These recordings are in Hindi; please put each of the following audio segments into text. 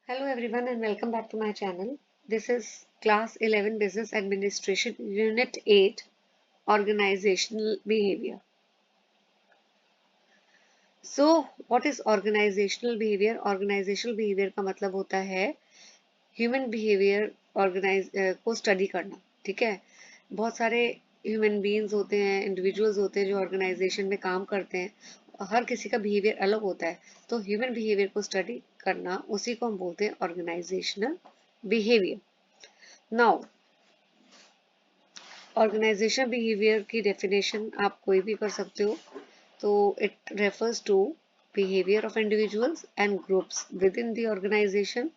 Hello everyone and welcome back to my channel. This is class 11 Business Administration Unit 8 Organizational Behavior. So what is organizational behavior? Organizational behavior का मतलब होता है ह्यूमन बिहेवियर को स्टडी करना. ठीक है, बहुत सारे ह्यूमन बीइंग्स होते हैं, इंडिविजुअल्स होते हैं जो ऑर्गेनाइजेशन में काम करते हैं. हर किसी का बिहेवियर अलग होता है, तो ह्यूमन बिहेवियर को स्टडी करना उसी को हम बोलते हैं organisational behaviour. Now organisation behaviour की डेफिनेशन आप कोई भी कर सकते हो. तो it refers to behaviour of individuals and groups within the organisation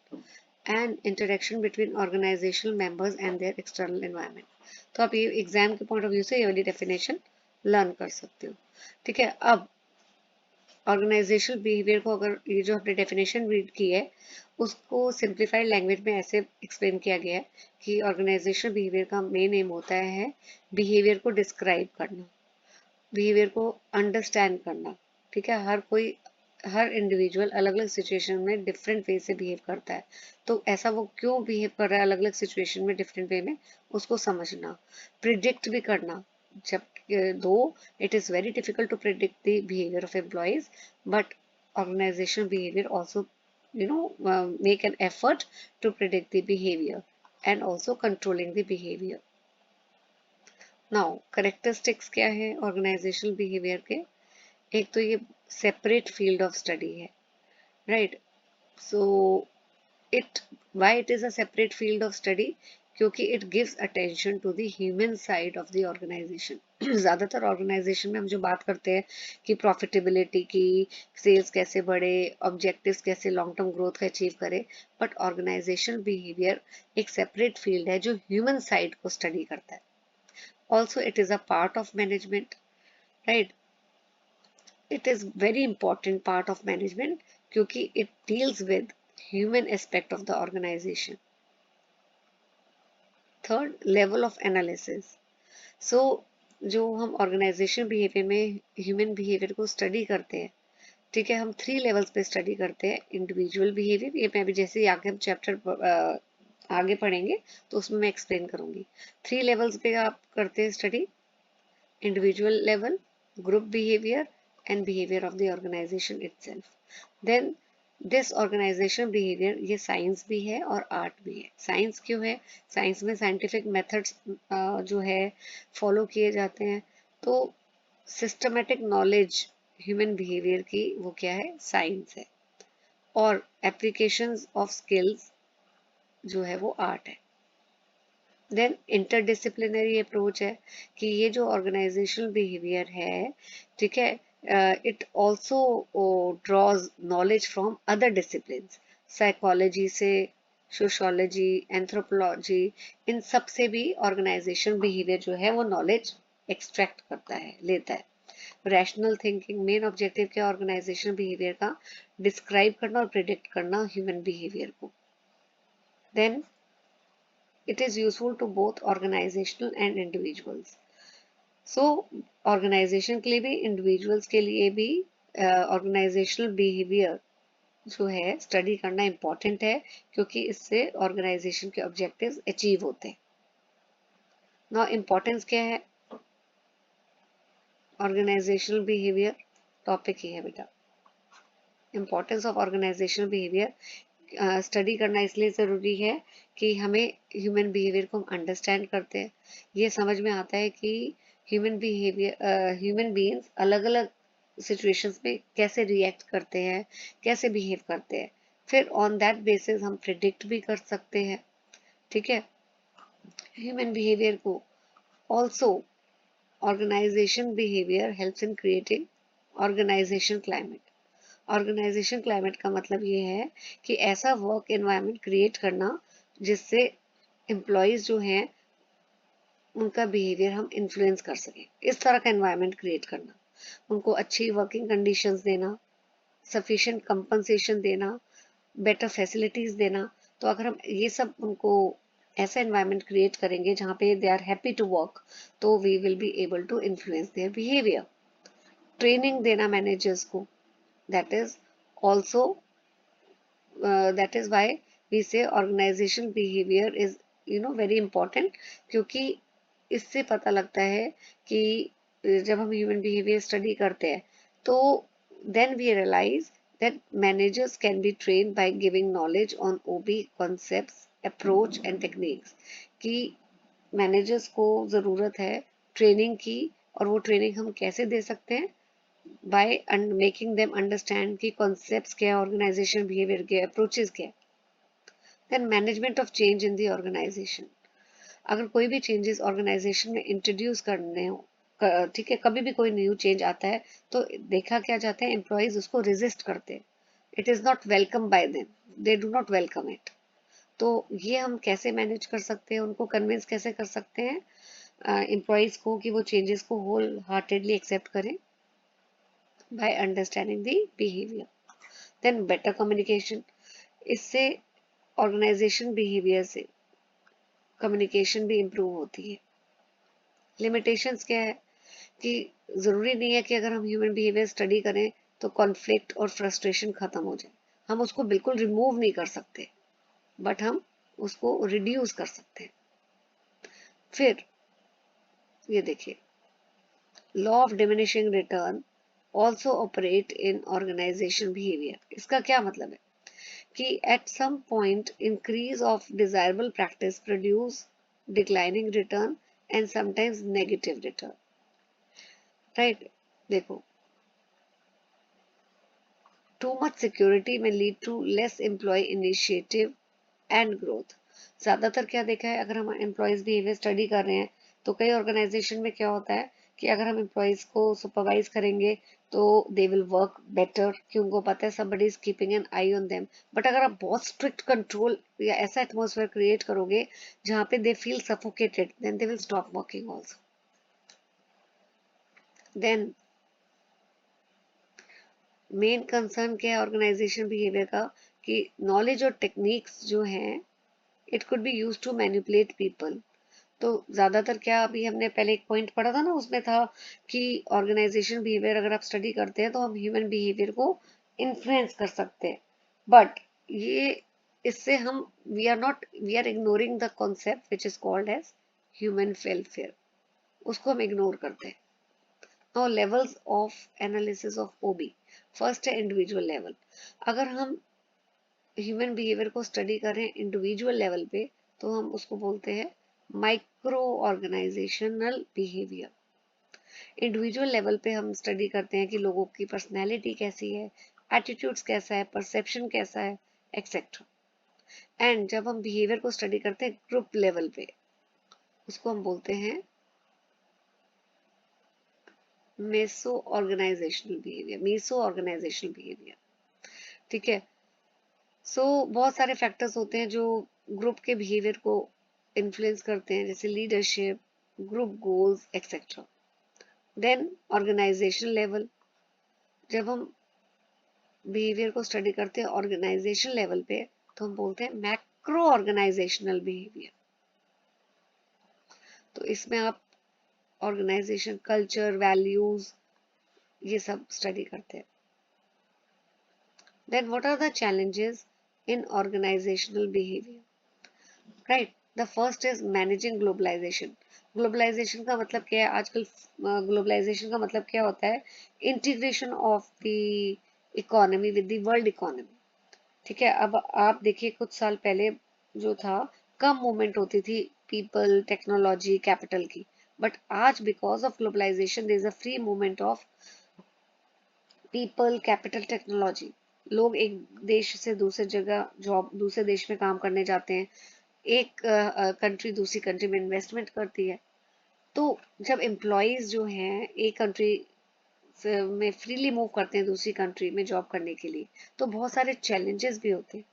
and interaction between organisational members and their external environment. तो आप ये एग्जाम के पॉइंट ऑफ व्यू से ये वाली डेफिनेशन लर्न कर सकते हो. ठीक है, अब ऑर्गेनाइजेशनल बिहेवियर को अगर ये जो हमने डेफिनेशन रीड की है उसको सिंप्लीफाइड लैंग्वेज में ऐसे एक्सप्लेन किया गया है कि ऑर्गेनाइजेशनल बिहेवियर का मेन एम होता है बिहेवियर को डिस्क्राइब करना, बिहेवियर को अंडरस्टैंड करना. ठीक है, हर इंडिविजुअल अलग अलग सिचुएशन में डिफरेंट वे से बिहेव करता है, तो ऐसा वो क्यों बिहेव कर रहा है अलग अलग सिचुएशन में डिफरेंट वे में उसको समझना. प्रिडिक्ट भी करना, जब दो it is very difficult to predict the behavior of employees, but organizational behavior also make an effort to predict the behavior and also controlling the behavior. Now characteristics क्या है organizational behavior के? एक तो ये separate field of study है, right? So why it is a separate field of study? क्योंकि it gives attention to the human side of the organization. ज़्यादातर ऑर्गेनाइजेशन में हम जो बात करते हैं कि प्रॉफिटेबिलिटी की, सेल्स कैसे बढ़े, ऑब्जेक्टिव्स कैसे लॉन्ग टर्म ग्रोथ का अचीव करे, बट ऑर्गेनाइजेशनल बिहेवियर एक सेपरेट फील्ड है जो ह्यूमन साइड को स्टडी करता है. Also it is a part of management, right? It is very important part of management क्योंकि it deals with human aspect of the organisation. Third, level of analysis. So जो हम ऑर्गेनाइजेशन बिहेवियर में ह्यूमन बिहेवियर को स्टडी करते हैं, ठीक है, हम 3 लेवल्स पे स्टडी करते हैं. इंडिविजुअल बिहेवियर, ये मैं भी जैसे ही आगे हम चैप्टर आगे पढ़ेंगे तो उसमें मैं एक्सप्लेन करूंगी. 3 लेवल्स पे आप करते हैं study: individual level, group behaviour and behaviour of the organisation itself. Then this organisation behaviour ये साइंस भी है और आर्ट भी है. साइंस क्यों है? साइंस में साइंटिफिक मेथड्स जो है फॉलो किए जाते हैं, तो सिस्टमेटिक नॉलेज ह्यूमन बिहेवियर की वो क्या है? साइंस है. और एप्लीकेशंस ऑफ स्किल्स जो है वो आर्ट है. देन इंटरडिसिप्लिनरी अप्रोच है कि ये जो ऑर्गेनाइजेशनल बिहेवियर है, ठीक है, it also draws knowledge from other disciplines. Psychology से, सोशोलॉजी, एंथ्रोपोलॉजी, इन सब से भी ऑर्गेनाइजेशन बिहेवियर जो है वो नॉलेज एक्सट्रैक्ट करता है, लेता है. रैशनल थिंकिंग, मेन ऑब्जेक्टिव क्या ऑर्गेनाइजेशन बिहेवियर का? डिस्क्राइब करना और प्रिडिक्ट करना ह्यूमन बिहेवियर को. Then it is useful to both organizational and individuals. So organization के लिए भी, individuals के लिए भी organizational behavior जो है स्टडी करना important है क्योंकि इससे organization के objectives achieve होते हैं. Now importance क्या है? organizational behavior टॉपिक ही है बेटा. importance of organizational behavior study करना इसलिए ज़रूरी है कि हमें ह्यूमन बिहेवियर को हम अंडरस्टैंड करते हैं. ये समझ में आता है कि ह्यूमन बीइंग्स अलग अलग सिचुएशंस में कैसे रिएक्ट करते हैं, कैसे बिहेव करते हैं. फिर ऑन दैट बेसिस हम प्रिडिक्ट भी कर सकते हैं. ठीक है, ह्यूमन बिहेवियर को also organisation behaviour helps in creating organisation climate. Organisation climate का मतलब ये है कि ऐसा वर्क एनवायरनमेंट क्रिएट करना जिससे एम्प्लॉयज जो हैं उनका बिहेवियर हम इन्फ्लुएंस कर सकें. इस तरह का एनवायरनमेंट क्रिएट करना, उनको अच्छी वर्किंग कंडीशंस देना, सफिशिएंट कंपनसेशन देना, बेटर फैसिलिटीज देना. तो अगर हम ये सब उनको ऐसा एनवायरनमेंट क्रिएट करेंगे जहाँ पे they are happy to work, तो we will be able to influence their behaviour. Training देना मैनेजर्स को, that is also that is why we say organisation behaviour is very important, क्योंकि इससे पता लगता है कि जब हम ह्यूमन बिहेवियर स्टडी करते हैं तो then we realize that managers can be trained by giving knowledge on OB concepts, approach and techniques, कि मैनेजर्स को ज़रूरत है ट्रेनिंग की, और वो ट्रेनिंग हम कैसे दे सकते हैं, बाय मेकिंग देम अंडरस्टैंड कि कॉन्सेप्ट्स क्या है, ऑर्गेनाइजेशन बिहेवियर क्या है, अप्रोचेस क्या है। Then management of change in the organisation, अगर कोई भी चेंजेस ऑर्गेनाइजेशन में इंट्रोड्यूस करने हो, ठीक है, कभी भी कोई न्यू चेंज आता है तो देखा क्या जाता है, एम्प्लॉयज उसको रेजिस्ट करते हैं, it is not welcome bye them, they do not welcome it. तो ये हम कैसे मैनेज कर सकते हैं, उनको कन्विंस कैसे कर सकते हैं एम्प्लॉयज को कि वो चेंजेस को होल हार्टेडली एक्सेप्ट करें, by understanding the behaviour. Then better communication, इससे ऑर्गेनाइजेशन बिहेवियर से कम्युनिकेशन भी इम्प्रूव होती है। लिमिटेशंस क्या है कि ज़रूरी नहीं है कि अगर हम ह्यूमन बिहेवियर स्टडी करें तो कॉन्फ्लिक्ट और फ्रस्ट्रेशन ख़त्म हो जाए, हम उसको बिल्कुल रिमूव नहीं कर सकते, बट हम उसको रिड्यूस कर सकते हैं। फिर ये देखिए, law of diminishing return also operate in organisation behaviour. इसका क्या मतलब है कि at some point increase of desirable practice produce declining return and sometimes negative return, right. देखो, टू मच सिक्योरिटी में lead to less employee initiative and growth. ज्यादातर क्या देखा है, अगर हम एम्प्लॉयज बिहेवियर स्टडी कर रहे हैं तो कई ऑर्गेनाइजेशन में क्या होता है कि अगर हम एम्प्लॉयज को सुपरवाइज करेंगे तो दे विल वर्क बेटर, कि उनको पता है somebody is keeping an eye on them। But अगर आप बहुत स्ट्रिक्ट कंट्रोल या ऐसा एटमोसफेयर क्रिएट करोगे जहाँ पे they feel suffocated, then they will stop working also. Then main concern क्या है ऑर्गेनाइजेशन बिहेवियर का, कि नॉलेज और टेक्निक्स जो हैं it could be use to manipulate people. तो ज्यादातर क्या, अभी हमने पहले एक पॉइंट पढ़ा था ना, उसमें था कि ऑर्गेनाइजेशन बिहेवियर अगर आप स्टडी करते हैं तो हम ह्यूमन बिहेवियर को इन्फ्लुएंस कर सकते हैं, बट ये इससे हम we are ignoring the concept which is called as human welfare, उसको हम इग्नोर करते हैं। Now levels of analysis of OB, first है इंडिविजुअल लेवल। अगर हम ह्यूमन बिहेवियर को स्टडी करें इंडिविजुअल लेवल पे तो हम उसको बोलते हैं micro organisational behaviour. Individual level पे हम स्टडी करते हैं कि लोगों की पर्सनैलिटी कैसी है, एटीट्यूड्स कैसा है, परसेप्शन कैसा है, एक्सेट्रा। एंड जब हम बिहेवियर को स्टडी करते हैं ग्रुप लेवल पे, उसको हम बोलते हैं मेसो ऑर्गेनाइजेशनल बिहेवियर, ठीक है। सो बहुत सारे फैक्टर्स होते हैं जो ग्रुप के बिहेवियर को इन्फ्लुएंस करते हैं, जैसे leadership, group goals etcetera. Then organisation level, जब हम बिहेवियर को स्टडी करते हैं ऑर्गेनाइजेशन लेवल पे तो हम बोलते हैं मैक्रो ऑर्गेनाइजेशनल बिहेवियर। तो इसमें आप ऑर्गेनाइजेशन कल्चर, वैल्यूज, ये सब स्टडी करते हैं। Then what are the challenges in organisational behaviour, right. The first is managing globalisation. Globalisation का मतलब क्या है आजकल, ग्लोबलाइजेशन का मतलब क्या होता है, integration of the economy with the world economy, ठीक है। अब आप देखिए कुछ साल पहले जो था, कम मूवमेंट होती थी पीपल, टेक्नोलॉजी, कैपिटल की, बट आज because of globalisation there is a free movement of people, capital, technology. लोग एक देश से दूसरे जगह जॉब, दूसरे देश में काम करने जाते हैं, एक कंट्री दूसरी कंट्री में इन्वेस्टमेंट करती है। तो जब एम्प्लॉयज जो हैं एक कंट्री में फ्रीली मूव करते हैं दूसरी कंट्री में जॉब करने के लिए, तो बहुत सारे चैलेंजेस भी होते हैं।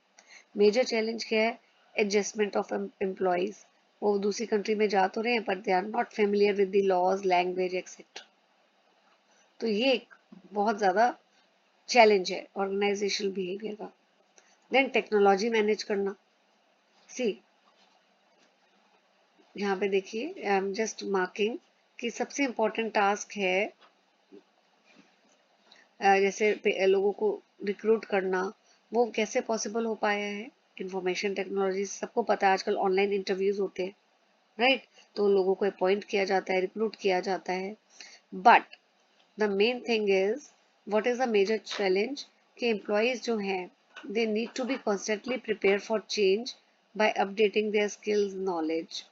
मेजर चैलेंज क्या है, एडजस्टमेंट ऑफ एम्प्लॉयज, वो दूसरी कंट्री में जा तो रहे हैं but they are not familiar with the laws, language etcetera. तो ये एक बहुत ज्यादा चैलेंज है ऑर्गेनाइजेशनल बिहेवियर का। देन टेक्नोलॉजी मैनेज करना, सी यहाँ पे देखिए आई एम जस्ट मार्किंग कि सबसे इम्पोर्टेंट टास्क है जैसे लोगों को रिक्रूट करना, वो कैसे पॉसिबल हो पाया है? इंफॉर्मेशन टेक्नोलॉजी, सबको पता है आजकल ऑनलाइन इंटरव्यूज होते हैं, राइट? तो लोगों को अपॉइंट किया जाता है, रिक्रूट किया जाता है। But the main thing is, what is the major challenge? कि एम्प्लॉयज जो हैं, they need to be constantly prepare for change by updating their skills knowledge.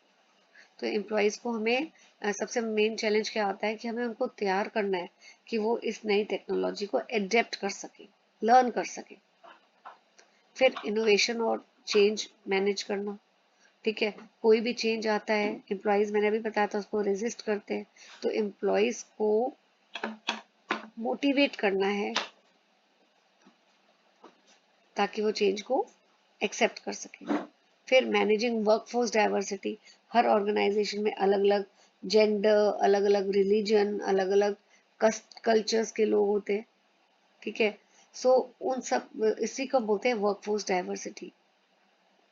तो एम्प्लॉयज को हमें सबसे मेन चैलेंज क्या आता है कि हमें उनको तैयार करना है कि वो इस नई टेक्नोलॉजी को एडेप्ट कर सके, लर्न कर सके। फिर इनोवेशन और चेंज मैनेज करना, ठीक है? कोई भी चेंज आता है, एम्प्लॉयज, मैंने अभी बताया था, उसको रेजिस्ट करते हैं। तो एम्प्लॉयज को मोटिवेट करना है ताकि वो चेंज को एक्सेप्ट कर सके। फिर मैनेजिंग वर्कफोर्स डाइवर्सिटी, हर ऑर्गेनाइजेशन में अलग अलग जेंडर, अलग अलग रिलीजन, अलग अलग कल्चर्स के लोग होते हैं, ठीक है? सो उन सब, इसी को बोलते हैं वर्कफोर्स डाइवर्सिटी।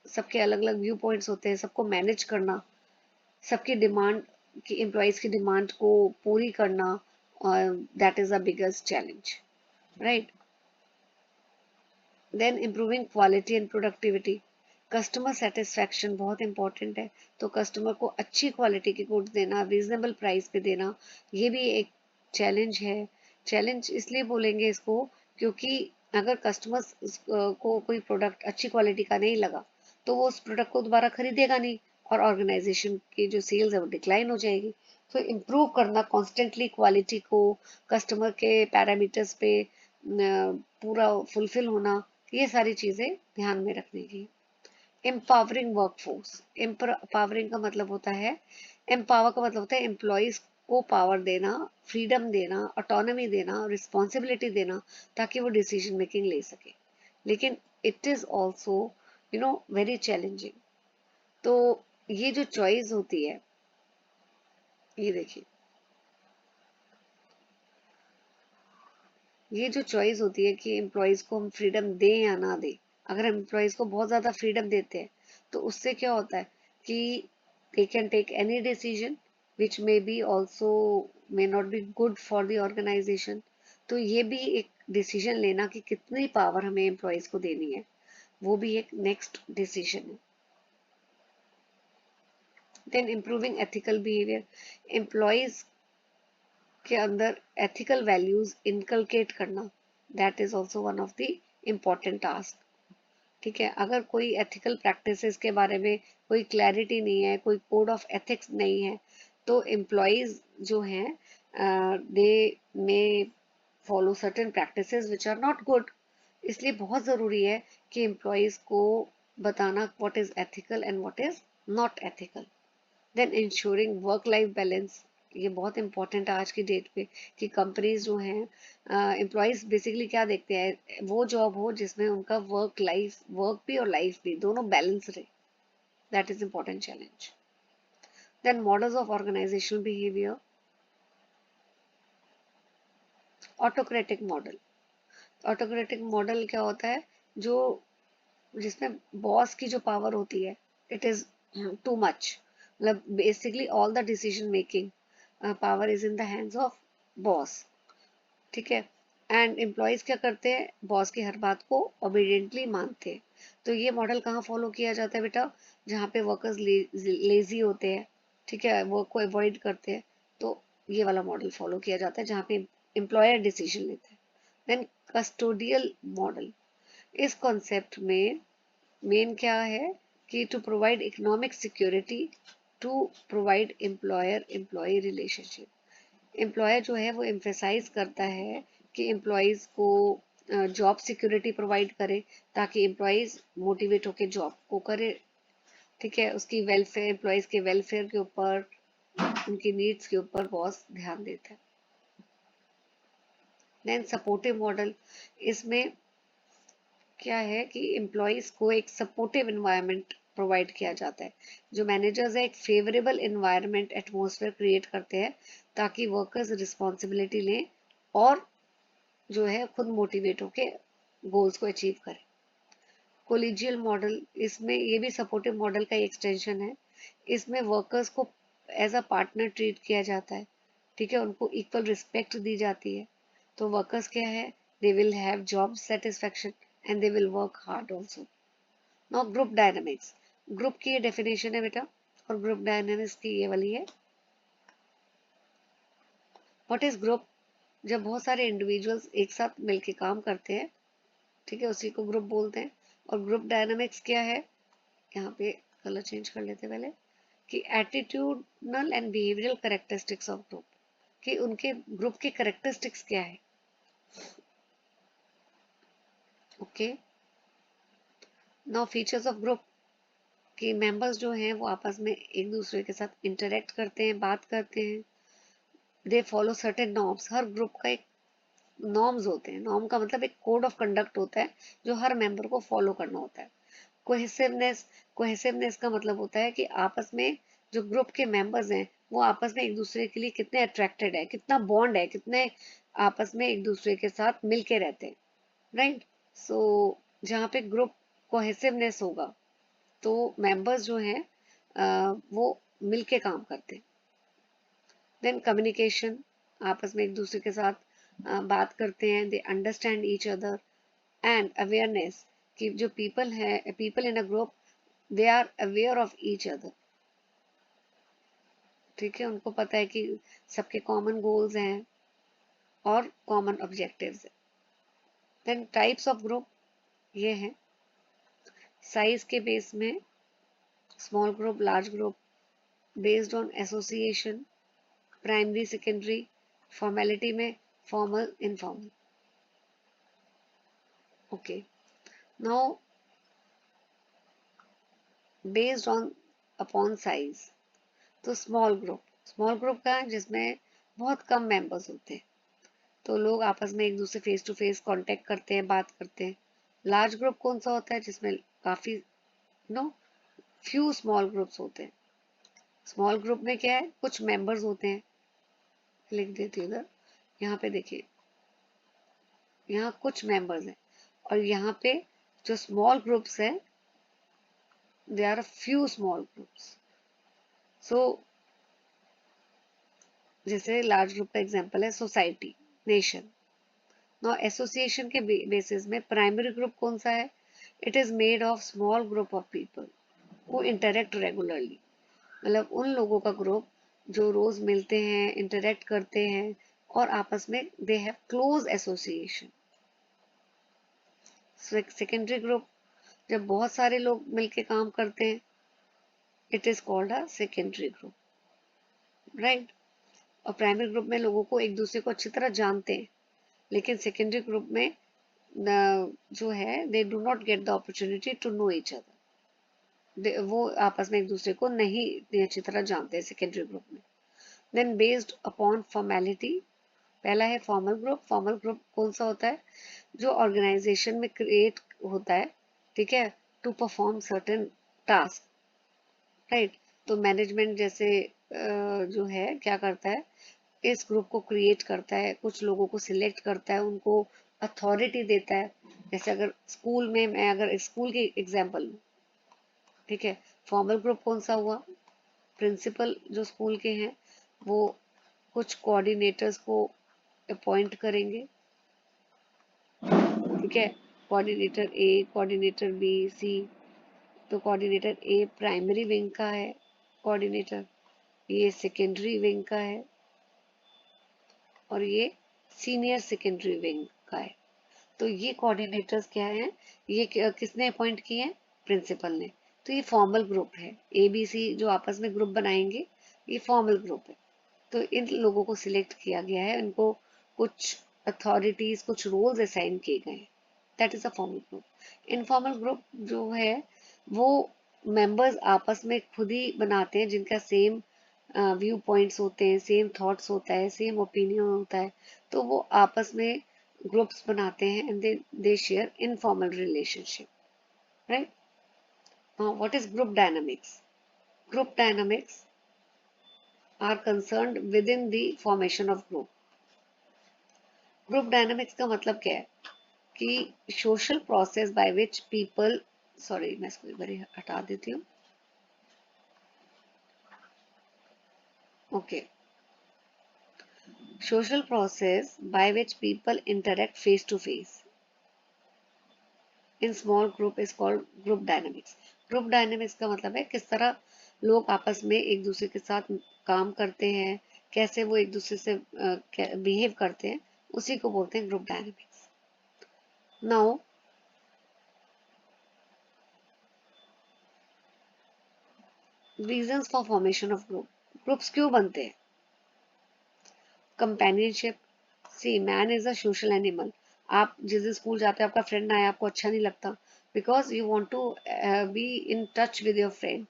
सबके अलग अलग व्यू पॉइंट्स होते हैं, सबको मैनेज करना, सबकी डिमांड की, एम्प्लॉयज की डिमांड को पूरी करना, that is the biggest challenge, right? Then improving quality and productivity, customer satisfaction बहुत इंपॉर्टेंट है। तो कस्टमर को अच्छी क्वालिटी के गुड्स देना, रीजनेबल प्राइस पे देना, ये भी एक चैलेंज है। चैलेंज इसलिए बोलेंगे इसको क्योंकि अगर कस्टमर्स को कोई प्रोडक्ट अच्छी क्वालिटी का नहीं लगा तो वो उस प्रोडक्ट को दोबारा खरीदेगा नहीं, और ऑर्गेनाइजेशन की जो सेल्स है वो डिक्लाइन हो जाएगी। तो इम्प्रूव करना कॉन्स्टेंटली क्वालिटी को, कस्टमर के पैरामीटर्स पे पूरा फुलफिल होना, ये सारी चीजें ध्यान में रखने की। एम्पावरिंग वर्कफोर्स, एम्पावरिंग का मतलब होता है, एम्पावर का मतलब होता है एम्प्लॉयज को पावर देना, फ्रीडम देना, ऑटोनॉमी देना, रिस्पॉन्सिबिलिटी देना, ताकि वो डिसीजन मेकिंग ले सके। लेकिन it is also very challenging. तो ये जो चॉइस होती है, ये देखिए, ये जो चॉइस होती है कि एम्प्लॉयज को हम फ्रीडम दें या ना दें। अगर हम एम्प्लॉयज को बहुत ज्यादा फ्रीडम देते हैं तो उससे क्या होता है कि they can take any decision which may be also may not be good for the organisation. तो ये भी एक डिसीजन लेना कि कितनी पावर हमें एम्प्लॉयज को देनी है, वो भी एक नेक्स्ट डिसीजन है। Then improving ethical behaviour, employees के अंदर एथिकल वैल्यूज इनकलकेट करना, that is also one of the important task, ठीक है? अगर कोई एथिकल प्रैक्टिसेस के बारे में कोई क्लैरिटी नहीं है, कोई कोड ऑफ एथिक्स नहीं है, तो एम्प्लॉयज जो हैं they may follow certain practices which are not good. इसलिए बहुत ज़रूरी है कि एम्प्लॉयज को बताना what is ethical and what is not ethical. Then ensuring work life balance, ये बहुत इंपॉर्टेंट है आज की डेट पे कि कंपनीज जो हैं, एम्प्लॉयज बेसिकली क्या देखते हैं, वो जॉब हो जिसमें उनका वर्क भी और लाइफ भी दोनों बैलेंस रहे। That is important challenge. Then models of organisational behaviour, autocratic model. Autocratic model क्या होता है? जो जिसमें बॉस की जो पावर होती है, इट इज टू मच, मतलब basically all the decision making power is in the hands of boss, ठीक है? एंड एम्प्लॉयज क्या करते हैं, बॉस की हर बात को ओबीडियंटली मानते हैं। तो ये मॉडल कहाँ फॉलो किया जाता है बेटा? जहाँ पे वर्कर्स लेजी होते हैं, ठीक है, वर्क को अवॉइड करते हैं, तो ये वाला मॉडल फॉलो किया जाता है जहाँ पे एम्प्लॉयर डिसीजन लेते हैं। देन कस्टोडियल मॉडल, इस कॉन्सेप्ट में मेन क्या है कि to provide economic security, to provide employer employee relationship. Employer जो है वो एम्फेसाइज करता है कि एम्प्लॉयज को जॉब सिक्योरिटी प्रोवाइड करे ताकि एम्प्लॉयज मोटिवेट होकर जॉब को करे, ठीक है? उसकी वेलफेयर, एम्प्लॉयज के वेलफेयर के ऊपर, उनकी नीड्स के ऊपर बॉस ध्यान देता है। देन सपोर्टिव मॉडल, इसमें क्या है कि एम्प्लॉयज को एक सपोर्टिव एनवायरनमेंट प्रोवाइड किया जाता है। जो मैनेजर्स है एक फेवरेबल एनवायरनमेंट एटमॉस्फेयर क्रिएट करते हैं ताकि वर्कर्स रिस्पॉन्सिबिलिटी लें और जो है खुद मोटिवेट होके गोल्स को अचीव करें। कोलिजियल मॉडल, इसमें ये भी सपोर्टिव मॉडल का एक्सटेंशन है। इसमें वर्कर्स को एज अ पार्टनर ट्रीट किया जाता है, ठीक है? उनको इक्वल रिस्पेक्ट दी जाती है। तो वर्कर्स क्या है, they will have job satisfaction, and they will work hard also. Now group dynamics. Group की ये डेफिनेशन है बेटा, और ग्रुप डायनेमिक्स की ये वाली है. What is group? जब बहुत सारे इंडिविजुअल्स एक साथ मिलके काम करते हैं, ठीक है, उसी को ग्रुप बोलते हैं. और ग्रुप डायनामिक्स क्या है, यहाँ पे कलर चेंज कर लेते पहले, कि attitudinal and behavioural characteristics of group, कि उनके ग्रुप के कैरेक्टरिस्टिक्स क्या है. Okay. Now features of group, कि मेंबर्स जो हैं वो आपस में एक दूसरे के साथ इंटरेक्ट करते हैं, बात करते हैं. They follow certain norms, her group का एक नॉर्म्स होते हैं. नॉर्म का मतलब एक कोड ऑफ कंडक्ट होता है जो हर मेंबर को फॉलो करना होता है. कोहेसिवनेस, कोहेसिवनेस का मतलब होता है कि आपस में जो ग्रुप के मेंबर्स हैं वो आपस में एक दूसरे के लिए कितने अट्रैक्टेड है, कितना बॉन्ड है, कितने आपस में एक दूसरे के साथ मिलके रहते हैं. राइट. सो जहाँ पे ग्रुप कोहेसिवनेस होगा तो मेंबर्स जो हैं वो मिलके काम करते हैं. देन कम्युनिकेशन, आपस में एक दूसरे के साथ बात करते हैं. They understand each other. And awareness, कि जो पीपल है, people in a group, they are aware of each other. ठीक है, उनको पता है कि सबके कॉमन गोल्स हैं और कॉमन ऑब्जेक्टिव्स हैं. देन टाइप्स ऑफ ग्रुप ये हैं. साइज के बेस में small group, large group, based on association, primary, secondary, formality में formal, informal. Okay. Now based on upon size, तो स्मॉल ग्रुप का है जिसमें बहुत कम मेंबर्स होते हैं, तो लोग आपस में एक दूसरे फेस टू फेस कांटेक्ट करते हैं, बात करते हैं. लार्ज ग्रुप कौन सा होता है, जिसमें काफी नो फ्यू स्मॉल ग्रुप्स होते हैं. स्मॉल ग्रुप में क्या है, कुछ मेंबर्स होते हैं. लिख देती हूँ उधर, यहाँ पे देखिए, यहाँ कुछ मेंबर्स हैं. और यहाँ पे जो स्मॉल ग्रुप्स हैं, they are a few small groups. So जैसे लार्ज ग्रुप का एग्जांपल है सोसाइटी, नेशन. नाउ एसोसिएशन के बेसिस में प्राइमरी ग्रुप कौन सा है, it is made of small group of people who interact regularly. मतलब उन लोगों का ग्रुप जो रोज मिलते हैं, इंटरेक्ट करते हैं और आपस में they have close association. Secondary group, जब बहुत सारे लोग मिलके काम करते हैं, it is called a secondary group. Right. और प्राइमरी ग्रुप में लोगों को एक दूसरे को अच्छी तरह जानते हैं, लेकिन सेकेंडरी ग्रुप में जो है they do not get the opportunity to know each other. वो आपस में एक दूसरे को नहीं इतनी अच्छी तरह जानते हैं सेकेंडरी ग्रुप में. देन बेस्ड अपॉन फॉर्मेलिटी, पहला है फॉर्मल ग्रुप. फॉर्मल ग्रुप कौन सा होता है, जो ऑर्गेनाइजेशन में क्रिएट होता है, ठीक है, to perform certain task. Right. तो मैनेजमेंट जैसे जो है क्या करता है, इस ग्रुप को क्रिएट करता है, कुछ लोगों को सिलेक्ट करता है, उनको अथॉरिटी देता है. जैसे अगर स्कूल में, मैं अगर स्कूल की एग्जांपल लूँ, ठीक है, फॉर्मल ग्रुप कौन सा हुआ, प्रिंसिपल जो स्कूल के हैं वो कुछ कोऑर्डिनेटर्स को अपॉइंट करेंगे. ठीक है, कोऑर्डिनेटर ए, कोऑर्डिनेटर बी, सी. तो कोऑर्डिनेटर ए प्राइमरी विंग का है कोऑर्डिनेटर, ये सेकेंडरी विंग का है, और ये सीनियर सेकेंडरी विंग का है. तो ये कोऑर्डिनेटर्स क्या हैं, ये किसने अपॉइंट किए हैं, प्रिंसिपल ने. तो ये फॉर्मल ग्रुप है. ए बी सी जो आपस में ग्रुप बनाएंगे, ये फॉर्मल ग्रुप है. तो इन लोगों को सिलेक्ट किया गया है, इनको कुछ अथॉरिटीज, कुछ रोल्स असाइन किए गए हैं. That is a formal group. Informal group जो है वो मेंबर्स आपस में खुद ही बनाते हैं, जिनका सेम व्यू पॉइंट्स होते हैं, सेम थॉट्स होता है, सेम ओपिनियन होता है. तो वो आपस में ग्रुप्स बनाते हैं and they share informal relationship. Right. What is group dynamics? Group dynamics are concerned within the formation of group. Group dynamics का मतलब क्या है, कि social process by which people, sorry मैं इसको एक बार हटा देती हूँ. Okay. Social process by which people interact face to face. In small group is called group dynamics. Group dynamics का मतलब है किस तरह लोग आपस में एक दूसरे के साथ काम करते हैं, कैसे वो एक दूसरे से बिहेव करते हैं, उसी को बोलते हैं group dynamics. Now reasons for formation of group, groups क्यों बनते हैं? Companionship, see man is a social animal. आप जिस दिन स्कूल जाते हैं आपका फ्रेंड ना आए आपको अच्छा नहीं लगता, because you want to be in touch with your friend.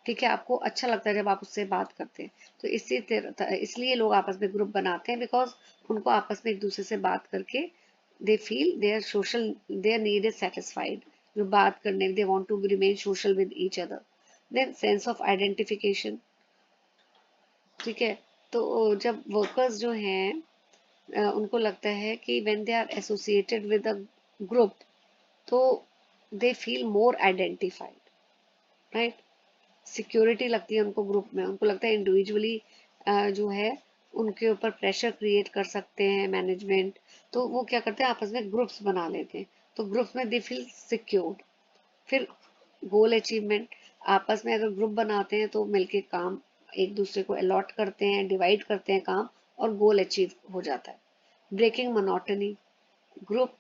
ठीक है, आपको अच्छा लगता है जब आप उससे बात करते हैं। तो इसलिए लोग आपस में ग्रुप बनाते हैं, बिकॉज उनको आपस में एक दूसरे से बात करके they feel their social, their need is satisfied. जो बात करने, they want to remain social with each other. Then sense of identification. ठीक है, तो जब वर्कर्स जो हैं उनको लगता है कि when they are associated with a group, तो they feel more identified, right. Security लगती है उनको ग्रुप में, उनको लगता है इंडिविजुअली जो है उनके ऊपर प्रेशर क्रिएट कर सकते हैं मैनेजमेंट, तो वो क्या करते हैं आपस में ग्रुप्स बना लेते हैं, तो ग्रुप्स में दे फील सिक्योर्ड। फिर गोल अचीवमेंट, आपस में अगर ग्रुप बनाते हैं तो मिलके काम एक दूसरे को अलॉट करते हैं, डिवाइड करते हैं काम, और गोल अचीव हो जाता है। ब्रेकिंग मोनोटनी, ग्रुप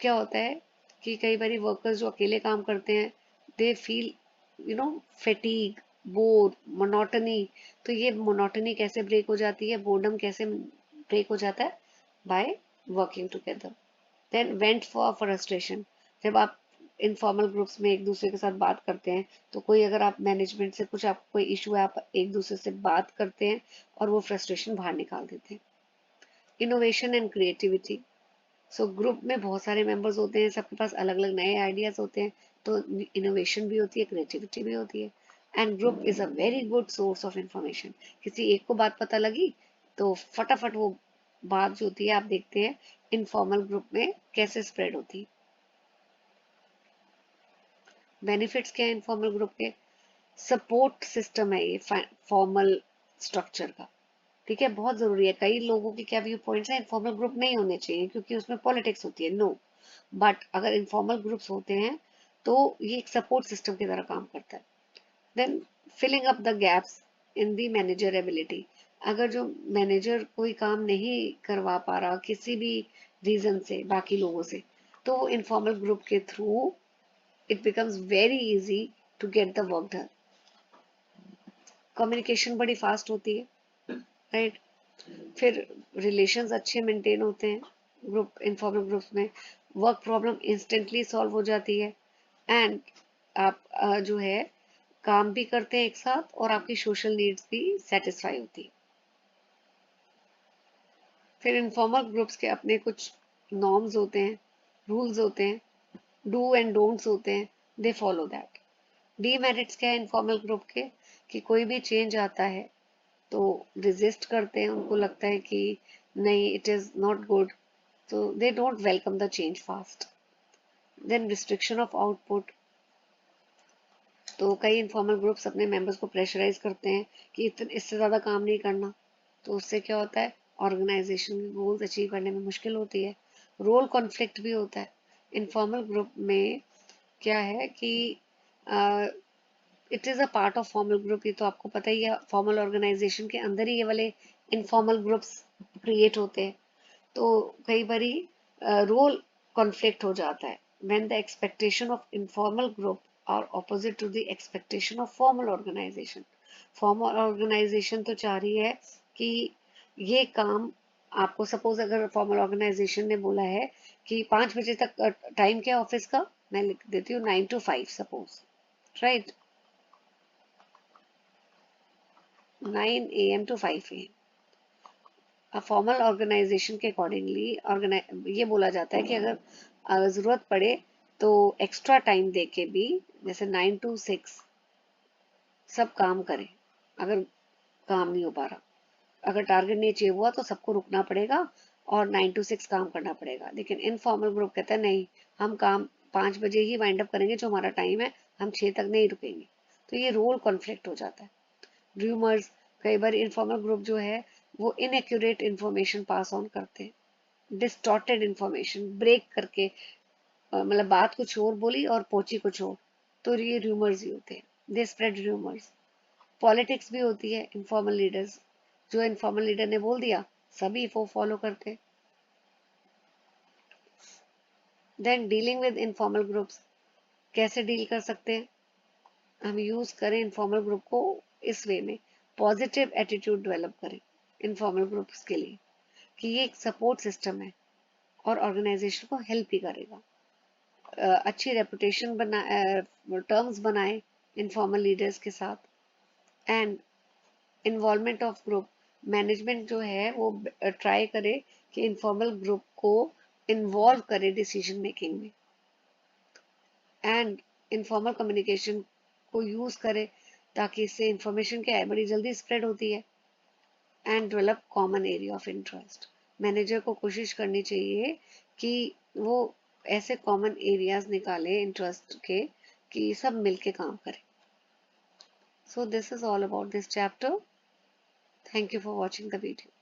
क्या होता है कि कई बार वर्कर्स जो अकेले काम करते हैं दे फील फेटीग, बोर, मोनोटनी। तो ये मोनोटनी कैसे ब्रेक हो जाती है, बोर्डम कैसे ब्रेक हो जाता है? By working together. Then went for frustration, जब आप इनफॉर्मल ग्रुप्स में एक दूसरे के साथ बात करते हैं, तो कोई अगर आप मैनेजमेंट से कुछ आपको कोई इशू है, आप एक दूसरे से बात करते हैं और वो फ्रस्ट्रेशन बाहर निकाल देते हैं। Innovation and creativity, so group में बहुत सारे मेंबर्स होते हैं, सबके पास अलग अलग नए आइडियाज होते हैं, तो इनोवेशन भी होती है, क्रिएटिविटी भी होती है। And group is a very good source of information, किसी एक को बात पता लगी तो फटाफट वो बात जो होती है आप देखते हैं इनफॉर्मल ग्रुप में कैसे स्प्रेड होती है। बेनिफिट्स क्या है इनफॉर्मल ग्रुप के? सपोर्ट सिस्टम है ये फॉर्मल स्ट्रक्चर का। ठीक है, बहुत जरूरी है। कई लोगों के क्या व्यू पॉइंट्स हैं, इनफॉर्मल ग्रुप नहीं होने चाहिए क्योंकि उसमें पॉलिटिक्स होती है, नो। बट अगर इनफॉर्मल ग्रुप्स होते हैं तो ये एक सपोर्ट सिस्टम की तरह काम करता है। Then filling up the gaps in the manager ability, अगर जो मैनेजर कोई काम नहीं करवा पा रहा किसी भी रीजन से बाकी लोगों से, तो इनफॉर्मल ग्रुप के through it becomes very easy to get the work done. Communication बड़ी फास्ट होती है, राइट। फिर रिलेशंस अच्छे मेंटेन होते हैं ग्रुप, इनफॉर्मल ग्रुप्स में। वर्क प्रॉब्लम इंस्टेंटली सॉल्व हो जाती है, एंड आप जो है काम भी करते हैं एक साथ और आपकी सोशल नीड्स भी सेटिस्फाई होती है। फिर इनफॉर्मल ग्रुप्स के अपने कुछ नॉर्म्स होते हैं, रूल्स होते हैं, डू एंड डोंट्स होते हैं, दे फॉलो दैट। डीमेरिट्स क्या है इनफॉर्मल ग्रुप के? कि कोई भी चेंज आता है तो रिजिस्ट करते हैं, उनको लगता है कि नहीं, it is not good, so they don't welcome the change fast. Then restriction of output, तो कई इनफॉर्मल ग्रुप्स अपने मेंबर्स को प्रेशराइज करते हैं कि इससे ज़्यादा काम नहीं करना, तो उससे क्या होता है ऑर्गेनाइजेशन की गोल्स अचीव करने में मुश्किल होती है। रोल कॉन्फ्लिक्ट भी होता है इनफॉर्मल ग्रुप में। क्या है कि it is a part of formal group, ये तो आपको पता ही है, फॉर्मल ऑर्गेनाइजेशन के अंदर ही ये वाले इनफॉर्मल ग्रुप्स क्रिएट होते हैं। तो कई बारी रोल कॉन्फ्लिक्ट हो जाता है when the expectation of informal group are opposite to the expectation of formal organization. Formal organisation तो चाह रही है कि ये काम, आपको सपोज अगर फॉर्मल ऑर्गेनाइजेशन ने बोला है कि 5 बजे तक टाइम क्या ऑफिस का, मैं लिख देती हूँ 9 to 5 suppose, right, 9 AM to 5 AM। Formal organisation के अकॉर्डिंगली ये बोला जाता है कि अगर जरूरत पड़े तो एक्स्ट्रा टाइम दे के भी, जैसे 9 to 6 सब काम करें, अगर काम नहीं हो पा रहा, अगर टारगेट नहीं अचीव हुआ तो सबको रुकना पड़ेगा और 9 to 6 काम करना पड़ेगा। लेकिन इनफॉर्मल ग्रुप कहता है नहीं, हम काम 5 बजे ही वाइंड अप करेंगे जो हमारा टाइम है, हम 6 तक नहीं रुकेंगे। तो ये रोल कॉन्फ्लिक्ट हो जाता है। र्यूमर्स, कई बार इनफॉर्मल ग्रुप जो है वो इनएक्यूरेट इंफॉर्मेशन पास ऑन करते हैं, डिस्टॉर्टेड इंफॉर्मेशन ब्रेक करके मतलब बात कुछ और बोली और पहुंची कुछ और, तो ये रूमर्स ही होते हैं, दे स्प्रेड रूमर्स। पॉलिटिक्स भी होती है, इनफॉर्मल लीडर्स, जो इनफॉर्मल लीडर ने बोल दिया सभी वो फॉलो करते। Then dealing with informal groups, कैसे डील कर सकते हैं, हम यूज करें इनफॉर्मल ग्रुप को इस वे में, पॉजिटिव एटीट्यूड डेवलप करें इनफॉर्मल ग्रुप्स के लिए कि ये एक सपोर्ट सिस्टम है और ऑर्गेनाइजेशन को हेल्प ही करेगा। अच्छी रेपुटेशन बना, टर्म्स बनाए इनफॉर्मल लीडर्स के साथ। And involvement of group, management जो है वो ट्राई करे कि इनफॉर्मल ग्रुप को इन्वॉल्व करे डिसीजन मेकिंग में। एंड इनफॉर्मल कम्युनिकेशन को यूज करे ताकि इससे इंफॉर्मेशन क्या है बड़ी जल्दी स्प्रेड होती है। And develop common area of interest, manager को कोशिश करनी चाहिए कि वो ऐसे कॉमन एरियाज निकाले इंटरेस्ट के कि सब मिलके काम करें। So this is all about this chapter. Thank you for watching the video.